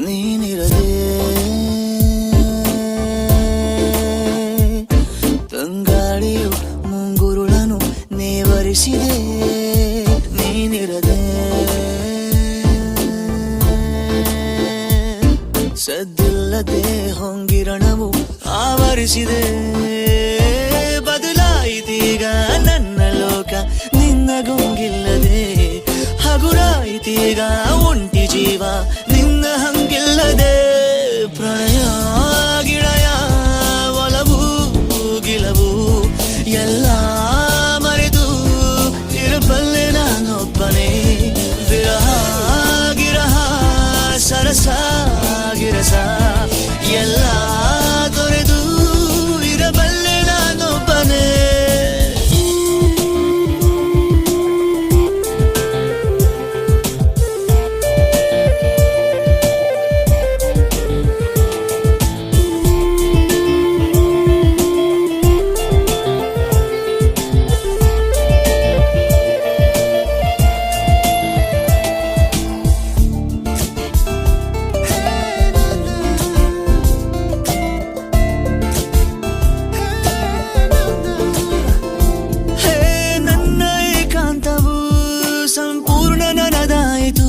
ನೀನಿರದೆ ತಂಗಾಳಿಯು ಮುಂಗುರುಳನು ನೇವರಿಸಿದೆ. ನೀನಿರದೆ ಸದ್ದಿಲ್ಲದೆ ಹೊಂಗಿರಣವು ಆವರಿಸಿದೆ. ಬದಲಾಯಿತೀಗ ನನ್ನ ಲೋಕ ನಿನ್ನ ಗುಂಗಿಲ್ಲದೆ, ಹಗುರಾಯಿತೀಗ ಒಂಟಿ ಜೀವ ನಿನ್ನ ಹಂಗಿಲ್ಲದೆ. ಪ್ರಣಯ ಗಿಳಯ ಒಲವು ಗಿಲವು ಎಲ್ಲ ಮರೆತು ಇರಬಲ್ಲೆ ನಾನೊಬ್ಬನೇ. ವಿರಹ ಗಿರಹ ಸರಸ ಗಿರಸ ಎಲ್ಲ ತೊರೆದು ಇರಬಲ್ಲೆ ನಾನೊಬ್ಬನೇ. ಸಂಪೂರ್ಣ ನನದಾಯಿತು,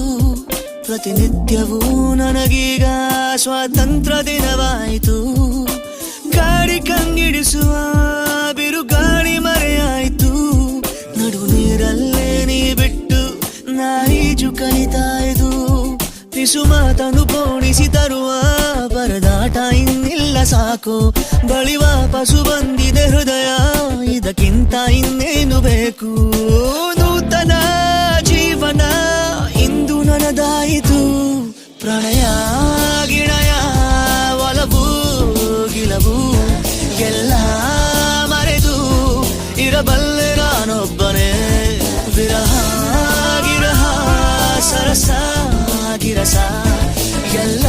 ಪ್ರತಿನಿತ್ಯವೂ ನನಗೀಗ ಸ್ವಾತಂತ್ರ್ಯ ದಿನವಾಯಿತು. ಗಾಡಿ ಕಂಗಿಡಿಸುವ ಬಿರುಗಾಳಿ ಮರೆಯಾಯಿತು. ನಡು ನೀರಲ್ಲೇ ನೀ ಬಿಟ್ಟು ನಾರೀಜು ಕಲಿತಾಯಿತು. ಪಿಸು ಮಾತನು ಪೋಣಿಸಿ ತರುವ ಪರದಾಟ ಇನ್ನಿಲ್ಲ ಸಾಕು. ಬಳಿ ವಾಪಸು ಬಂದಿದೆ ಹೃದಯ, ಇದಕ್ಕಿಂತ ಇನ್ನೇನು ಬೇಕು. ನೂತನ ಜೀವನ ಇಂದು ನನದಾಯಿತು. ಪ್ರಣಯ ಗಿಣಯ ಒಲವು ಗಿಲವು ಎಲ್ಲ ಮರೆತು ಇರಬಲ್ಲೆ ನಾನೊಬ್ಬನೇ. ವಿರಹ ಗಿರಹ ಸರಸ ಗಿರಸ ಎಲ್ಲ